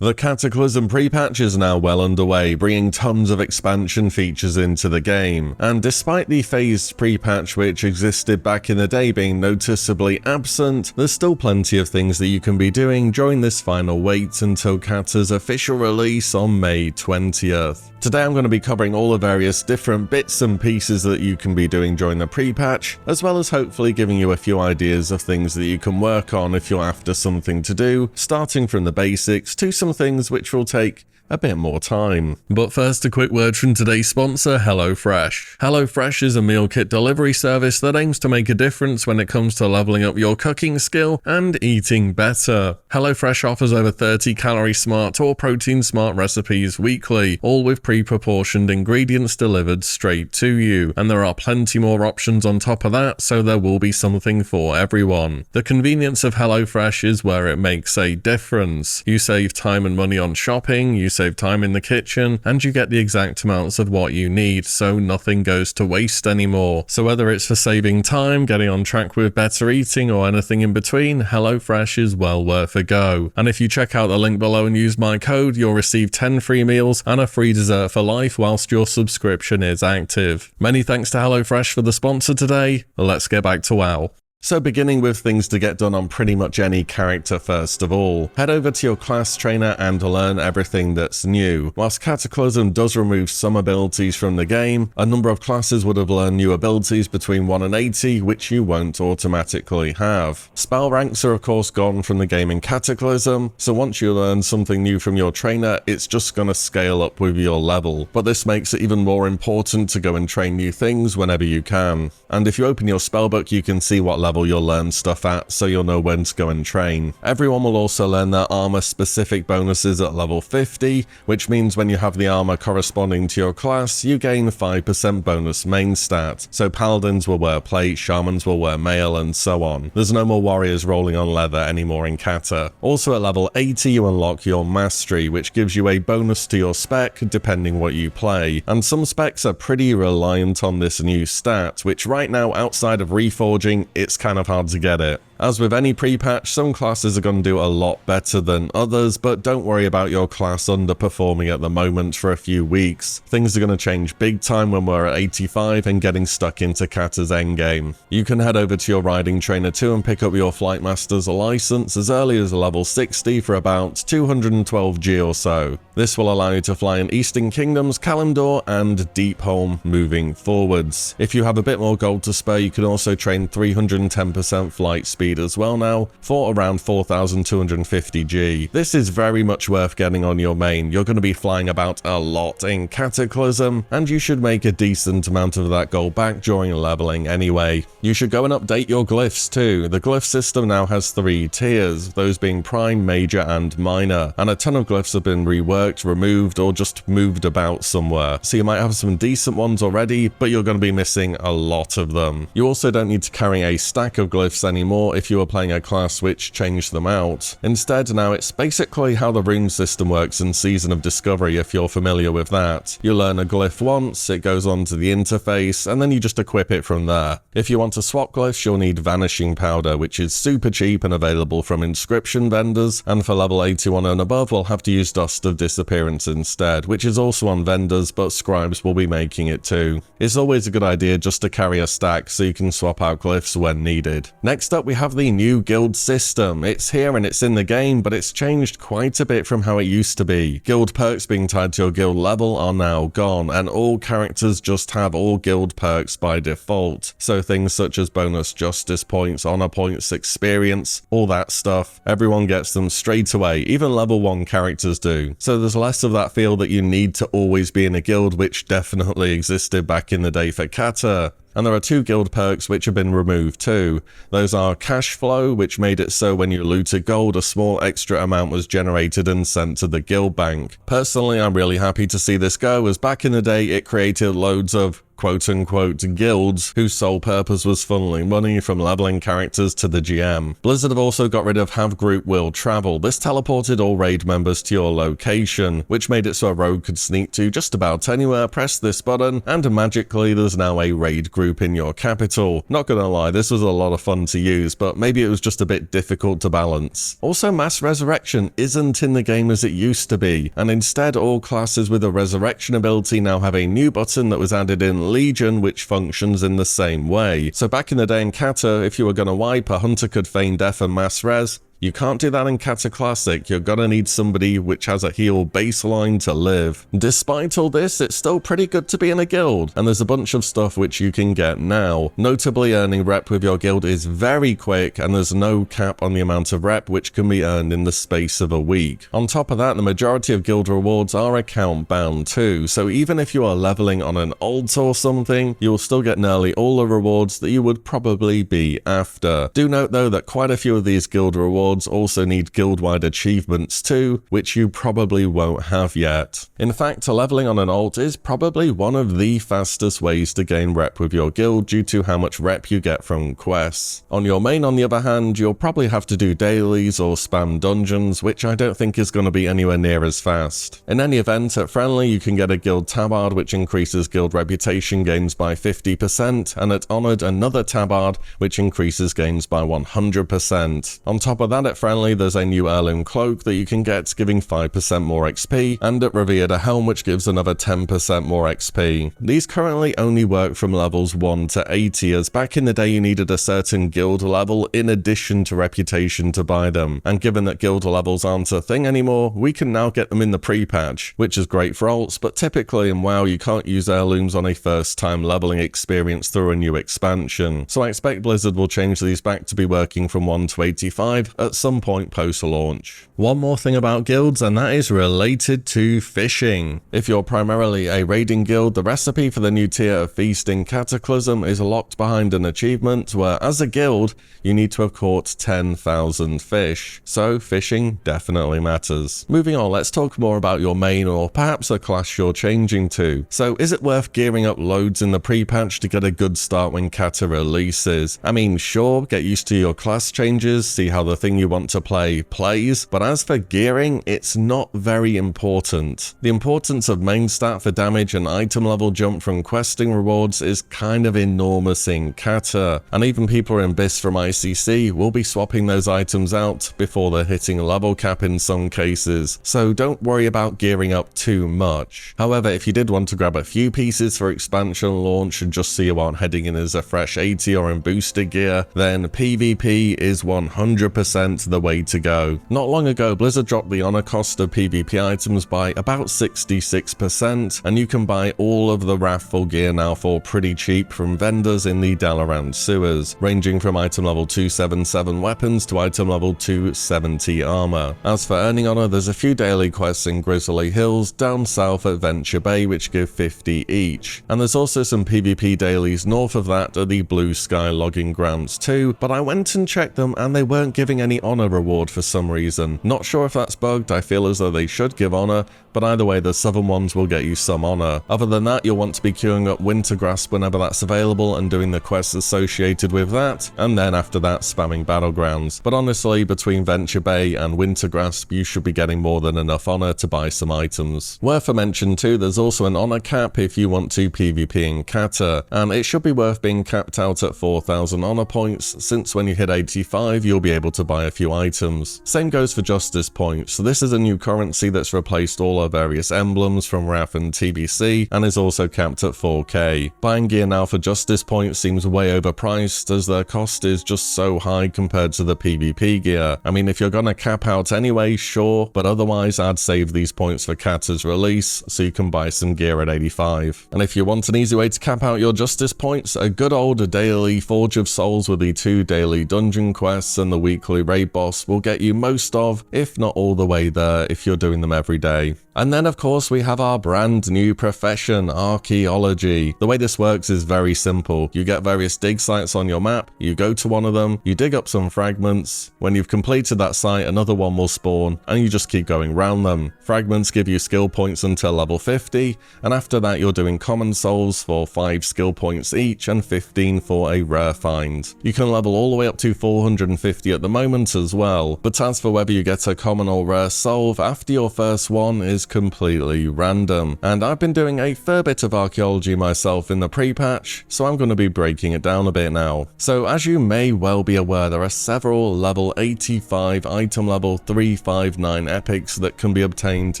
The Cataclysm Prepatch is now well underway, bringing tons of expansion features into the game, and despite the phased prepatch which existed back in the day being noticeably absent, there's still plenty of things that you can be doing during this final wait until Cata's official release on May 20th. Today I'm going to be covering all the various different bits and pieces that you can be doing during the prepatch, as well as hopefully giving you a few ideas of things that you can work on if you're after something to do, starting from the basics to some things which will take a bit more time. But first, a quick word from today's sponsor, HelloFresh. HelloFresh is a meal kit delivery service that aims to make a difference when it comes to leveling up your cooking skill and eating better. HelloFresh offers over 30 calorie smart or protein smart recipes weekly, all with pre-proportioned ingredients delivered straight to you. And there are plenty more options on top of that, so there will be something for everyone. The convenience of HelloFresh is where it makes a difference. You save time and money on shopping, you save time in the kitchen, and you get the exact amounts of what you need, so nothing goes to waste anymore. So whether it's for saving time, getting on track with better eating, or anything in between, HelloFresh is well worth a go. And if you check out the link below and use my code, you'll receive 10 free meals and a free dessert for life whilst your subscription is active. Many thanks to HelloFresh for the sponsor today. Let's get back to WoW. So beginning with things to get done on pretty much any character first of all, head over to your class trainer and learn everything that's new. Whilst Cataclysm does remove some abilities from the game, a number of classes would have learned new abilities between 1 and 80 which you won't automatically have. Spell ranks are of course gone from the game in Cataclysm, so once you learn something new from your trainer, it's just gonna scale up with your level. But this makes it even more important to go and train new things whenever you can. And if you open your spellbook, you can see what level you'll learn stuff at, so you'll know when to go and train. Everyone will also learn their armor specific bonuses at level 50, which means when you have the armor corresponding to your class, you gain 5% bonus main stat. So paladins will wear plate, shamans will wear mail, and so on. There's no more warriors rolling on leather anymore in Cata. Also at level 80 you unlock your mastery, which gives you a bonus to your spec depending what you play, and some specs are pretty reliant on this new stat, which right now outside of reforging, it's kind of hard to get it. As with any pre-patch, some classes are going to do a lot better than others, but don't worry about your class underperforming at the moment for a few weeks. Things are going to change big time when we're at 85 and getting stuck into Cata's endgame. You can head over to your riding trainer too and pick up your Flightmaster's license as early as level 60 for about 212G or so. This will allow you to fly in Eastern Kingdoms, Kalimdor, and Deepholm moving forwards. If you have a bit more gold to spare, you can also train 310% flight speed as well now for around 4250G. This is very much worth getting on your main. You're going to be flying about a lot in Cataclysm, and you should make a decent amount of that gold back during leveling anyway. You should go and update your glyphs too. The glyph system now has 3 tiers, those being prime, major, and minor, and a ton of glyphs have been reworked, removed, or just moved about somewhere. So you might have some decent ones already, but you're going to be missing a lot of them. You also don't need to carry a stack of glyphs anymore if you were playing a class which changed them out. Instead, now it's basically how the rune system works in Season of Discovery if you're familiar with that. You learn a glyph once, it goes on to the interface, and then you just equip it from there. If you want to swap glyphs, you'll need Vanishing Powder, which is super cheap and available from inscription vendors, and for level 81 and above, we'll have to use Dust of Disappearance instead, which is also on vendors, but scribes will be making it too. It's always a good idea just to carry a stack so you can swap out glyphs when needed. Next up, we have the new guild system. It's here and it's in the game, but it's changed quite a bit from how it used to be. Guild perks being tied to your guild level are now gone, and all characters just have all guild perks by default. So things such as bonus justice points, honor points, experience, all that stuff, everyone gets them straight away, even level 1 characters do. So there's less of that feel that you need to always be in a guild, which definitely existed back in the day for Cata. And there are 2 guild perks which have been removed too. Those are cash flow, which made it so when you looted gold, a small extra amount was generated and sent to the guild bank. Personally, I'm really happy to see this go, as back in the day it created loads of quote-unquote guilds whose sole purpose was funneling money from leveling characters to the GM. Blizzard have also got rid of Have Group Will Travel. This teleported all raid members to your location, which made it so a rogue could sneak to just about anywhere, press this button, and magically there's now a raid group in your capital. Not gonna lie, this was a lot of fun to use, but maybe it was just a bit difficult to balance. Also, mass resurrection isn't in the game as it used to be, and instead all classes with a resurrection ability now have a new button that was added in Legion which functions in the same way. So back in the day in Cata, if you were gonna wipe, a hunter could feign death and mass res. You can't do that in Cataclysm Classic, you're gonna need somebody which has a heal baseline to live. Despite all this, it's still pretty good to be in a guild, and there's a bunch of stuff which you can get now. Notably, earning rep with your guild is very quick, and there's no cap on the amount of rep which can be earned in the space of a week. On top of that, the majority of guild rewards are account bound too, so even if you are leveling on an alt or something, you'll still get nearly all the rewards that you would probably be after. Do note though that quite a few of these guild rewards also need guild-wide achievements too, which you probably won't have yet. In fact, leveling on an alt is probably one of the fastest ways to gain rep with your guild due to how much rep you get from quests. On your main, on the other hand, you'll probably have to do dailies or spam dungeons, which I don't think is going to be anywhere near as fast. In any event, at Friendly you can get a guild tabard which increases guild reputation gains by 50%, and at Honored another tabard which increases gains by 100%. On top of that, at Friendly there's a new heirloom cloak that you can get giving 5% more XP, and at Revered a helm which gives another 10% more XP. These currently only work from levels 1 to 80, as back in the day you needed a certain guild level in addition to reputation to buy them, and given that guild levels aren't a thing anymore, we can now get them in the pre-patch, which is great for alts, but typically in WoW you can't use heirlooms on a first time leveling experience through a new expansion, so I expect Blizzard will change these back to be working from 1 to 85 at some point post-launch. One more thing about guilds, and that is related to fishing. If you're primarily a raiding guild, the recipe for the new tier of Feast in Cataclysm is locked behind an achievement where, as a guild, you need to have caught 10,000 fish. So fishing definitely matters. Moving on, let's talk more about your main or perhaps a class you're changing to. So is it worth gearing up loads in the pre-patch to get a good start when Cata releases? I mean, sure, get used to your class changes, see how the thing you want to play plays, but as for gearing, it's not very important. The importance of main stat for damage and item level jump from questing rewards is kind of enormous in Cata, and even people in BIS from ICC will be swapping those items out before they're hitting level cap in some cases, so don't worry about gearing up too much. However, if you did want to grab a few pieces for expansion launch just so you aren't heading in as a fresh 80 or in booster gear, then PvP is 100% the way to go. Not long ago, Blizzard dropped the honor cost of PvP items by about 66%, and you can buy all of the Wrathful gear now for pretty cheap from vendors in the Dalaran sewers, ranging from item level 277 weapons to item level 270 armor. As for earning honor, there's a few daily quests in Grizzly Hills down south at Venture Bay which give 50 each, and there's also some PvP dailies north of that at the Blue Sky logging grounds too, but I went and checked them and they weren't giving any honor reward for some reason. Not sure if that's bugged, I feel as though they should give honor, but either way the southern ones will get you some honor. Other than that, you'll want to be queuing up Wintergrasp whenever that's available and doing the quests associated with that, and then after that spamming Battlegrounds. But honestly, between Venture Bay and Wintergrasp you should be getting more than enough honor to buy some items. Worth a mention too, there's also an honor cap if you want to PvP in Cata, and it should be worth being capped out at 4,000 honor points, since when you hit 85 you'll be able to buy a few items. Same goes for Justice Points, so this is a new currency that's replaced all our various emblems from Wrath and TBC and is also capped at 4k. Buying gear now for Justice Points seems way overpriced as their cost is just so high compared to the PvP gear. I mean, if you're gonna cap out anyway, sure, but otherwise I'd save these points for Cata's release so you can buy some gear at 85. And if you want an easy way to cap out your Justice Points, a good old daily Forge of Souls with the 2 daily dungeon quests and the weekly raid boss will get you most of, if not all the way there, if you're doing them every day. And then of course we have our brand new profession, Archaeology. The way this works is very simple. You get various dig sites on your map, you go to one of them, you dig up some fragments. When you've completed that site, another one will spawn, and you just keep going round them. Fragments give you skill points until level 50, and after that you're doing common souls for 5 skill points each and 15 for a rare find. You can level all the way up to 450 at the moment as well, but as for whether you get a common or rare solve after your first one is completely random. And I've been doing a fair bit of archaeology myself in the pre-patch, so I'm going to be breaking it down a bit now. So as you may well be aware, there are several level 85 item level 359 epics that can be obtained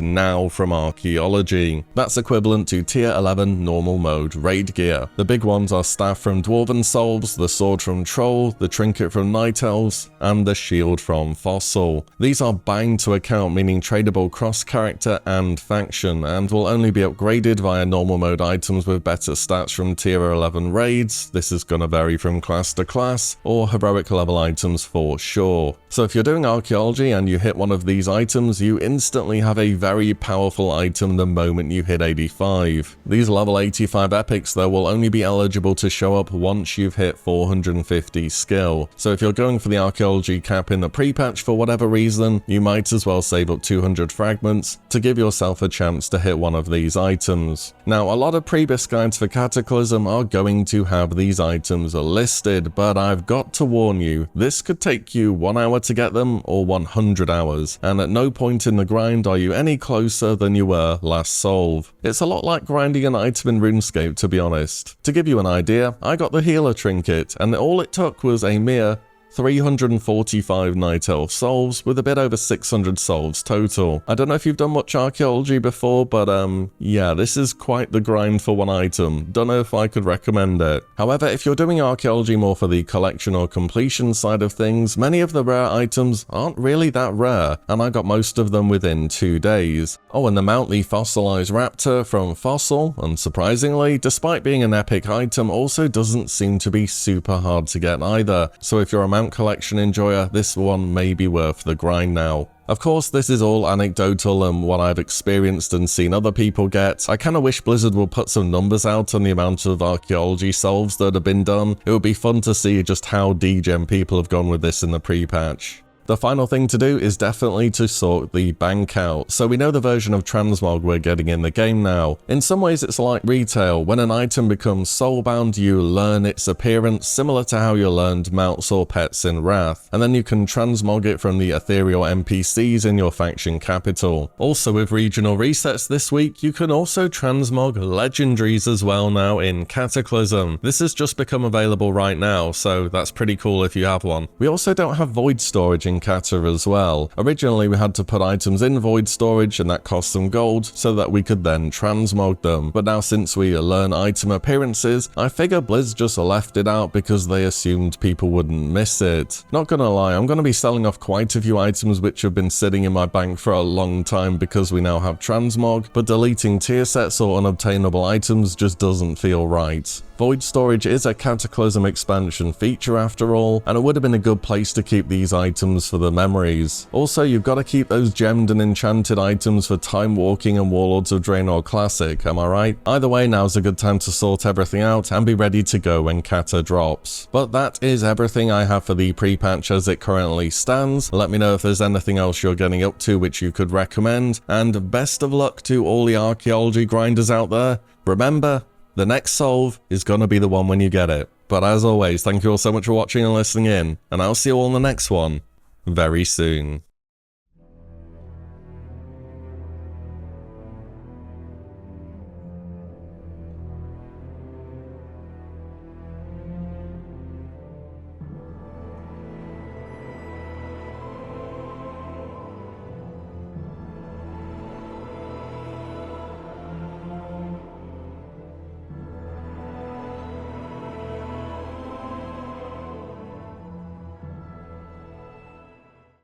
now from Archaeology. That's equivalent to tier 11 normal mode raid gear. The big ones are staff from Dwarven Souls, the sword from Troll, the trinket from Night Elves, and the shield from Fossil. These are bound to account, meaning tradable cross character and faction, and will only be upgraded via normal mode items with better stats from tier 11 raids. This is gonna vary from class to class, or heroic level items for sure. So if you're doing archaeology and you hit one of these items, you instantly have a very powerful item the moment you hit 85. These level 85 epics though will only be eligible to show up once you've hit 450 skill. So if you're going for the archaeology cap in the pre-patch for whatever reason, you might as well save up 200 fragments to give yourself a chance to hit one of these items. Now, a lot of previous guides for Cataclysm are going to have these items listed, but I've got to warn you, this could take you 1 hour to get them or 100 hours, and at no point in the grind are you any closer than you were last solve. It's a lot like grinding an item in RuneScape, to be honest. To give you an idea, I got the healer trinket, and all it took was a mere 345 Night Elf souls with a bit over 600 souls total. I don't know if you've done much archaeology before, but yeah, this is quite the grind for one item. Don't know if I could recommend it. However, if you're doing archaeology more for the collection or completion side of things, many of the rare items aren't really that rare, and I got most of them within 2 days. Oh, and the mount the fossilized raptor from Fossil, unsurprisingly, despite being an epic item, also doesn't seem to be super hard to get either. So if you're a mount collection enjoyer, this one may be worth the grind now. Of course, this is all anecdotal and what I've experienced and seen other people get. I kinda wish Blizzard will put some numbers out on the amount of archaeology solves that have been done. It would be fun to see just how degen people have gone with this in the pre-patch. The final thing to do is definitely to sort the bank out. So we know the version of transmog we're getting in the game now. In some ways it's like retail. When an item becomes soulbound, you learn its appearance, similar to how you learned mounts or pets in Wrath, and then you can transmog it from the ethereal NPCs in your faction capital. Also with regional resets this week, you can also transmog legendaries as well now in Cataclysm. This has just become available right now, so that's pretty cool if you have one. We also don't have void storage in Cata as well. Originally we had to put items in void storage and that cost some gold so that we could then transmog them, but now since we learn item appearances, I figure Blizz just left it out because they assumed people wouldn't miss it. Not gonna lie, I'm gonna be selling off quite a few items which have been sitting in my bank for a long time because we now have transmog, but deleting tier sets or unobtainable items just doesn't feel right. Void storage is a Cataclysm expansion feature after all, and it would have been a good place to keep these items for the memories. Also, you've got to keep those gemmed and enchanted items for Time Walking and Warlords of Draenor Classic, am I right? Either way, now's a good time to sort everything out and be ready to go when Cata drops. But that is everything I have for the pre-patch as it currently stands. Let me know if there's anything else you're getting up to which you could recommend, and best of luck to all the archaeology grinders out there. Remember, the next solve is gonna be the one when you get it. But as always, thank you all so much for watching and listening in, and I'll see you all in the next one very soon.